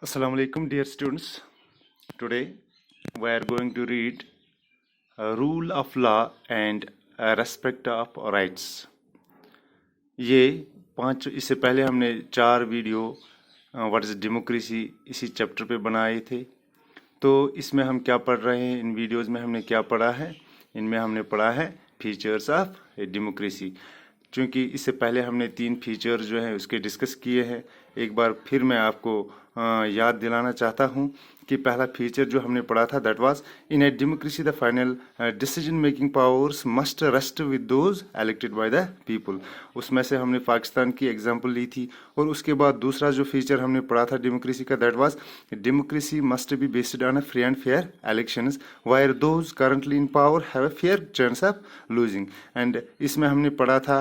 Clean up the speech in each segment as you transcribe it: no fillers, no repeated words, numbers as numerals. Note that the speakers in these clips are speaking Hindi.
Assalamu alaikum, dear students. Today we are going to read Rule of Law and Respect of Rights. ये पांच इससे पहले हमने 4 वीडियो व्हाट इज डेमोक्रेसी इसी चैप्टर पे बनाए थे। तो इसमें हम क्या पढ़ रहे हैं, इन वीडियोस में हमने क्या पढ़ा है? इनमें हमने पढ़ा है फीचर्स ऑफ डेमोक्रेसी। चूँकि इससे पहले हमने 3 फीचर जो हैं उसके डिस्कस किए हैं। एक बार फिर मैं आपको याद दिलाना चाहता हूँ कि पहला फीचर जो हमने पढ़ा था that was in a democracy the final decision making powers must rest with those elected by the people. उसमें से हमने पाकिस्तान की एग्जांपल ली थी। और उसके बाद दूसरा जो फीचर हमने पढ़ा था डेमोक्रेसी का that was democracy must be based on a free and fair elections wire those currently in power have a fair chance of losing. And इसमें हमने पढ़ा था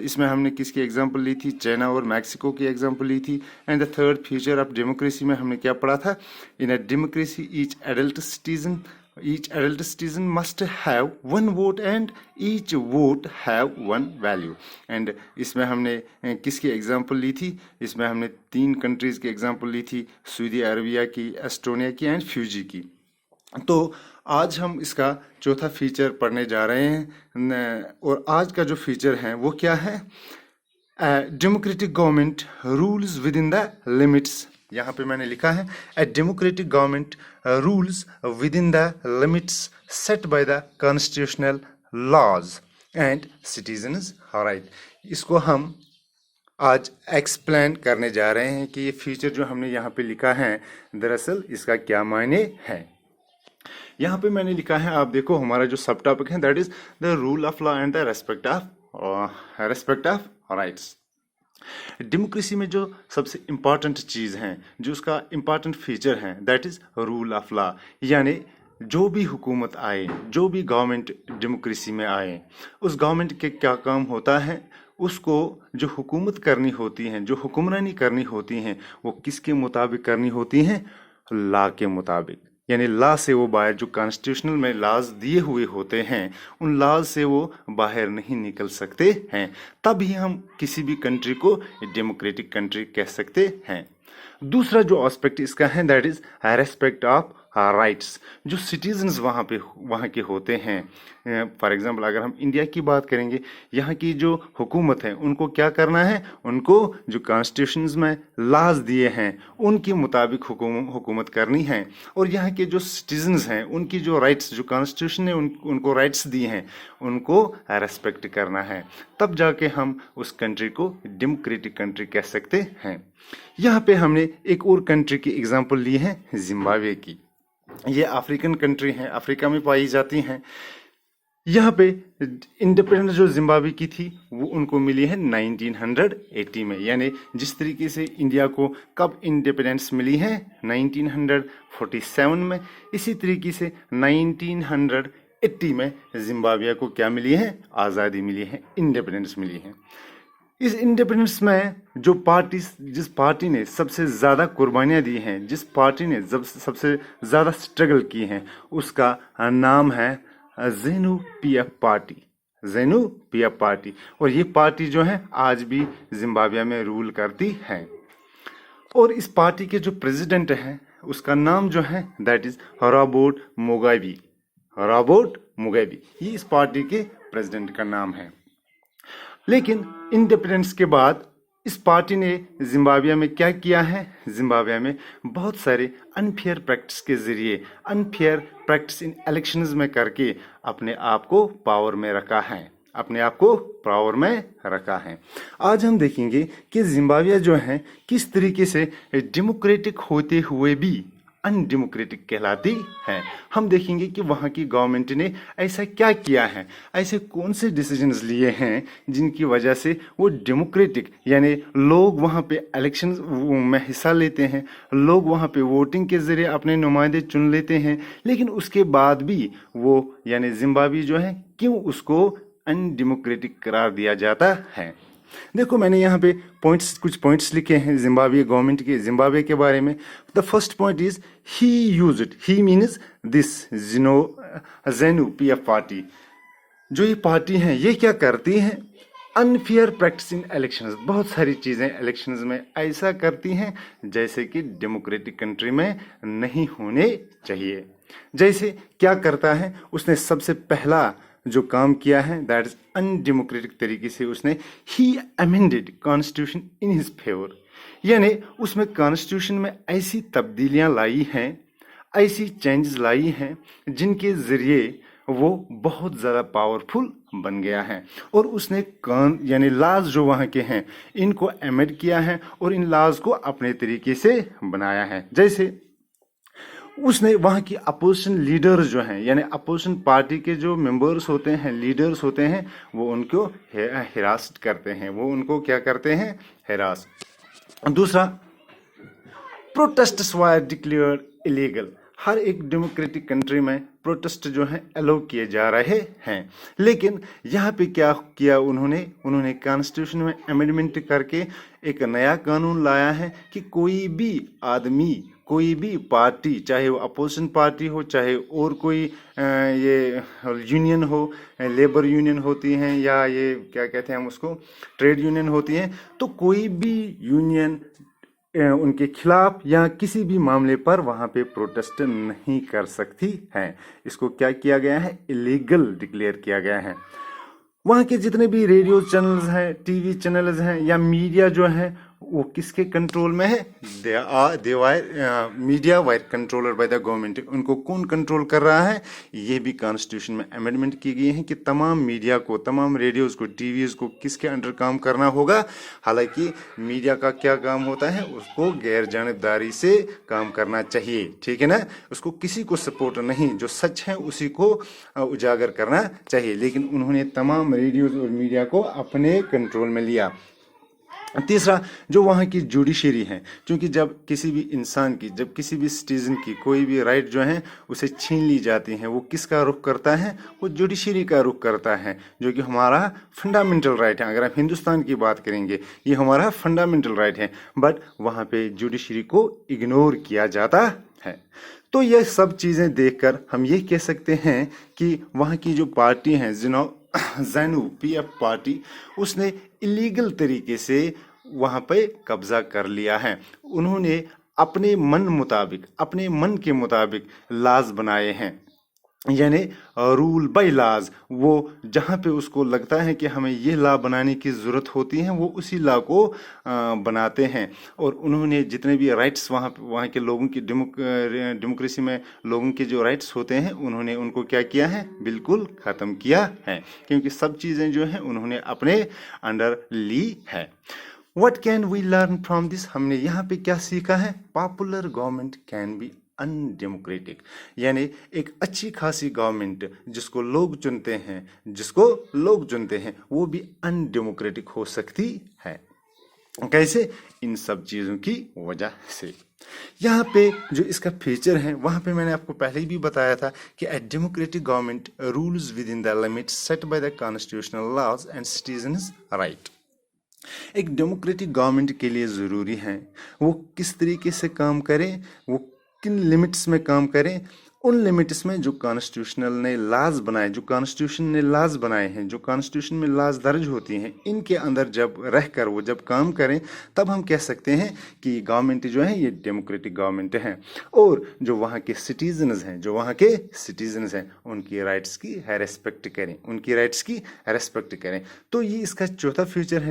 इसमें हमने किसकी एग्जांपल ली थी? चाइना और मैक्सिको की एग्जांपल ली थी। And the third feature of democracy में हमने क्या पढ़ा था? In a democracy each adult citizen must have one vote and each vote have one value. And इसमें हमने किसकी एग्जांपल ली थी? इसमें हमने 3 कंट्रीज की एग्जांपल ली थी, सऊदी अरबिया की, एस्टोनिया की एंड फ्यूजी की। तो आज हम इसका चौथा फीचर पढ़ने जा रहे हैं। और आज का जो फीचर है वो क्या है? Democratic government rules within the limits. यहाँ पे मैंने लिखा है a democratic government rules within the limits set by the constitutional laws and citizens right. इसको हम आज एक्सप्लेन करने जा रहे हैं कि ये फीचर जो हमने यहाँ पे लिखा है दरअसल इसका क्या मायने है। यहाँ पे मैंने लिखा है, आप देखो, हमारा जो सब टॉपिक है that is the rule of law and the respect of rights. Democracy में जो सबसे इम्पॉर्टेंट चीज़ है, जो उसका इम्पॉर्टेंट फीचर है that is rule of law. यानी जो भी हुकूमत आए, जो भी गवर्नमेंट डेमोक्रेसी में आए, उस गवर्नमेंट के क्या काम होता है? उसको जो हुकूमत करनी होती है, जो हुक्मरानी करनी होती हैं, वो किसके मुताबिक करनी होती हैं? लॉ के मुताबिक। यानी लॉ से वो बाहर, जो कॉन्स्टिट्यूशनल में लॉज दिए हुए होते हैं, उन लॉज से वो बाहर नहीं निकल सकते हैं। तभी हम किसी भी कंट्री को डेमोक्रेटिक कंट्री कह सकते हैं। दूसरा जो एस्पेक्ट इसका है that is respect of rights. जो सिटीजन्स वहाँ के होते हैं, फॉर एग्जांपल अगर हम इंडिया की बात करेंगे, यहाँ की जो हुकूमत है उनको क्या करना है? उनको जो कॉन्स्टिट्यूशंस में लॉज दिए हैं उनके मुताबिक हुकूमत करनी है। और यहाँ के जो सिटीजन्स हैं उनकी जो राइट्स, जो कॉन्स्टिट्यूशन ने उनको राइट्स दिए हैं, उनको रेस्पेक्ट करना है। तब जाके हम उस कंट्री को डेमोक्रेटिक कंट्री कह सकते हैं। यहाँ पे हमने एक और कंट्री की एग्जांपल ली है, जिम्बाब्वे की। ये अफ्रीकन कंट्री है, अफ्रीका में पाई जाती हैं। यहाँ पे इंडिपेंडेंस जो जिम्बाब्वे की थी वो उनको मिली है 1980 में। यानी जिस तरीके से इंडिया को कब इंडिपेंडेंस मिली है 1947 में, इसी तरीके से 1980 में जिम्बाब्वे को क्या मिली है? आज़ादी मिली है, इंडिपेंडेंस मिली है। इस इंडिपेंडेंस में जिस पार्टी ने सबसे ज़्यादा कुर्बानियाँ दी हैं, जिस पार्टी ने सबसे ज़्यादा स्ट्रगल की हैं, उसका नाम है ज़ैनू पीएफ पार्टी। और ये पार्टी जो है आज भी जिम्बाब्वे में रूल करती है। और इस पार्टी के जो प्रेसिडेंट हैं उसका नाम जो है दैट इज रॉबर्ट मुगाबे। ये इस पार्टी के प्रेसिडेंट का नाम है। लेकिन इंडिपेंडेंस के बाद इस पार्टी ने जिम्बाब्वे में क्या किया है? जिम्बाब्वे में बहुत सारे अनफेयर प्रैक्टिस के जरिए, अनफेयर प्रैक्टिस इन इलेक्शंस में करके अपने आप को पावर में रखा है। आज हम देखेंगे कि जिम्बाब्वे जो है किस तरीके से डेमोक्रेटिक होते हुए भी अनडेमोक्रेटिक कहलाती है। हम देखेंगे कि वहाँ की गवर्नमेंट ने ऐसा क्या किया है, ऐसे कौन से डिसीजंस लिए हैं जिनकी वजह से वो डेमोक्रेटिक, यानी लोग वहाँ पे इलेक्शन में हिस्सा लेते हैं, लोग वहाँ पे वोटिंग के ज़रिए अपने नुमाइंदे चुन लेते हैं, लेकिन उसके बाद भी वो यानी जिम्बाब्वे जो है क्यों उसको अनडेमोक्रेटिक करार दिया जाता है। देखो, मैंने यहाँ पे कुछ पॉइंट्स लिखे हैं जिम्बाब्वे गवर्नमेंट के, जिम्बाब्वे के बारे में। The first point is he means this ZANU PF party. जो ये पार्टी है ये क्या करती है? अनफेयर प्रैक्टिस इन इलेक्शंस, बहुत सारी चीज़ें इलेक्शंस में ऐसा करती हैं जैसे कि डेमोक्रेटिक कंट्री में नहीं होने चाहिए। जैसे क्या करता है, उसने सबसे पहला जो काम किया है दैट इज अनडेमोक्रेटिक तरीके से उसने ही amended constitution in his favour, यानी उसमें कॉन्स्टिट्यूशन में ऐसी तब्दीलियां लाई हैं, ऐसी चेंजेस लाई हैं जिनके जरिए वो बहुत ज़्यादा पावरफुल बन गया है। और उसने कान यानी लाज जो वहाँ के हैं इनको एमेंड किया है और इन लाज को अपने तरीके से बनाया है। जैसे उसने वहाँ की अपोजिशन लीडर्स जो हैं यानी अपोजिशन पार्टी के जो मेंबर्स होते हैं, लीडर्स होते हैं, वो उनको हिरास करते हैं, वो उनको क्या करते हैं, हिरास। दूसरा, प्रोटेस्ट्स वर डिक्लेयर्ड इलीगल। हर एक डेमोक्रेटिक कंट्री में प्रोटेस्ट जो है अलाउ किए जा रहे हैं, लेकिन यहाँ पे क्या किया उन्होंने कॉन्स्टिट्यूशन में अमेंडमेंट करके एक नया कानून लाया है कि कोई भी आदमी, कोई भी पार्टी, चाहे वो अपोजिशन पार्टी हो, चाहे और कोई ये यूनियन हो, लेबर यूनियन होती हैं या ये क्या कहते हैं हम उसको, ट्रेड यूनियन होती हैं, तो कोई भी यूनियन उनके खिलाफ या किसी भी मामले पर वहाँ पे प्रोटेस्ट नहीं कर सकती है। इसको क्या किया गया है, इलीगल डिक्लेयर किया गया है। वहाँ के जितने भी रेडियो चैनल्स हैं, टीवी चैनल्स हैं या मीडिया जो है वो किसके कंट्रोल में है, media wire controller by the government. उनको कौन कंट्रोल कर रहा है, ये भी कॉन्स्टिट्यूशन में अमेंडमेंट की गई है कि तमाम मीडिया को, तमाम रेडियोज को, टीवीज को किसके अंडर काम करना होगा। हालांकि मीडिया का क्या काम होता है, उसको गैर जानिबदारी से काम करना चाहिए, ठीक है ना, उसको किसी को सपोर्ट नहीं, जो सच है उसी को उजागर करना चाहिए। लेकिन उन्होंने तमाम रेडियोज और मीडिया को अपने कंट्रोल में लिया। तीसरा, जो वहाँ की जुडिशरी है, क्योंकि जब किसी भी इंसान की, जब किसी भी सिटीजन की कोई भी राइट जो है उसे छीन ली जाती है, वो किसका रुख करता है, वो जुडिशरी का रुख करता है, जो कि हमारा फंडामेंटल राइट है। अगर हम हिंदुस्तान की बात करेंगे, ये हमारा फंडामेंटल राइट है, बट वहाँ पे जुडिशरी को इग्नोर किया जाता है। तो ये सब चीज़ें देखकर हम ये कह सकते हैं कि वहाँ की जो पार्टी है ज़ैनू पीएफ पार्टी, उसने इलीगल तरीके से वहाँ पे कब्जा कर लिया है। उन्होंने अपने मन के मुताबिक लाज बनाए हैं, यानी रूल बाय लाज। वो जहाँ पे उसको लगता है कि हमें ये लॉ बनाने की ज़रूरत होती है, वो उसी लॉ को बनाते हैं। और उन्होंने जितने भी राइट्स वहाँ के लोगों की डेमोक्रेसी में लोगों के जो राइट्स होते हैं, उन्होंने उनको क्या किया है, बिल्कुल ख़त्म किया है, क्योंकि सब चीज़ें जो हैं उन्होंने अपने अंडर ली है। What can we learn from this? हमने यहाँ पे क्या सीखा है, popular government can be undemocratic, यानी एक अच्छी खासी गवर्नमेंट जिसको लोग चुनते हैं वो भी अनडेमोक्रेटिक हो सकती है। कैसे, इन सब चीज़ों की वजह से। यहाँ पे जो इसका फीचर है, वहाँ पे मैंने आपको पहले ही भी बताया था कि a democratic government rules within the limits set by the constitutional laws and citizens right. एक डेमोक्रेटिक गवर्नमेंट के लिए ज़रूरी है वो किस तरीके से काम करे, वो किन लिमिट्स में काम करें। उन लिमिट्स में जो कॉन्स्टिट्यूशन ने लॉज बनाए हैं, जो कॉन्स्टिट्यूशन में लॉज दर्ज होती हैं, इनके अंदर जब रहकर वो जब काम करें, तब हम कह सकते हैं कि गवर्नमेंट जो है ये डेमोक्रेटिक गवर्नमेंट है। और जो वहाँ के सिटीजन्स हैं उनकी राइट्स की रेस्पेक्ट करें। तो ये इसका चौथा फीचर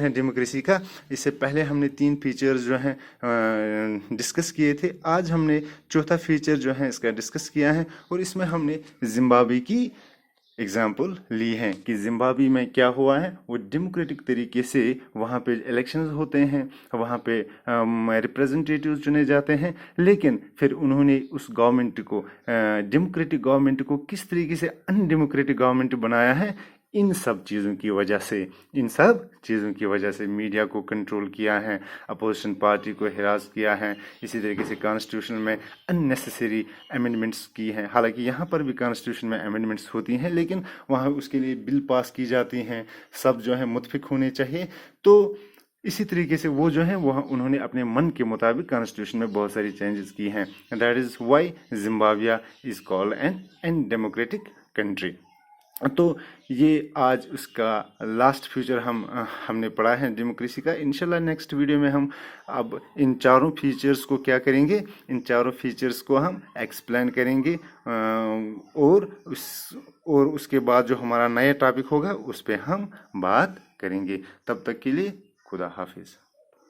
है डेमोक्रेसी का। इससे पहले हमने 3 फीचर्स जो हैं डिस्कस किए थे। आज हमने चौथा फीचर जो है इसका डिस्कस किया है, और इसमें हमने जिम्बाब्वे की एग्जाम्पल ली है कि जिम्बाब्वे में क्या हुआ है। वो डेमोक्रेटिक तरीके से वहाँ पे इलेक्शंस होते हैं, वहाँ पे रिप्रेजेंटेटिव्स चुने जाते हैं, लेकिन फिर उन्होंने उस गवर्नमेंट को, डेमोक्रेटिक गवर्नमेंट को किस तरीके से अनडेमोक्रेटिक गवर्नमेंट बनाया है। इन सब चीज़ों की वजह से मीडिया को कंट्रोल किया है, अपोजिशन पार्टी को हिरास किया है, इसी तरीके से कॉन्स्टिट्यूशन में अननेसेसरी अमेंडमेंट्स की हैं। हालांकि यहाँ पर भी कॉन्स्टिट्यूशन में अमेंडमेंट्स होती हैं, लेकिन वहाँ उसके लिए बिल पास की जाती हैं, सब जो है मुत्फिक होने चाहिए। तो इसी तरीके से वो जो है वह उन्होंने अपने मन के मुताबिक कॉन्स्टिट्यूशन में बहुत सारी चेंजेस की हैं। That is why Zimbabwe is called an democratic country. तो ये आज उसका लास्ट फ्यूचर हमने पढ़ा है डेमोक्रेसी का। इंशाल्लाह नेक्स्ट वीडियो में हम अब इन चारों फीचर्स को क्या करेंगे, इन चारों फीचर्स को हम एक्सप्लेन करेंगे, और उसके बाद जो हमारा नया टॉपिक होगा उस पर हम बात करेंगे। तब तक के लिए खुदा हाफिज़।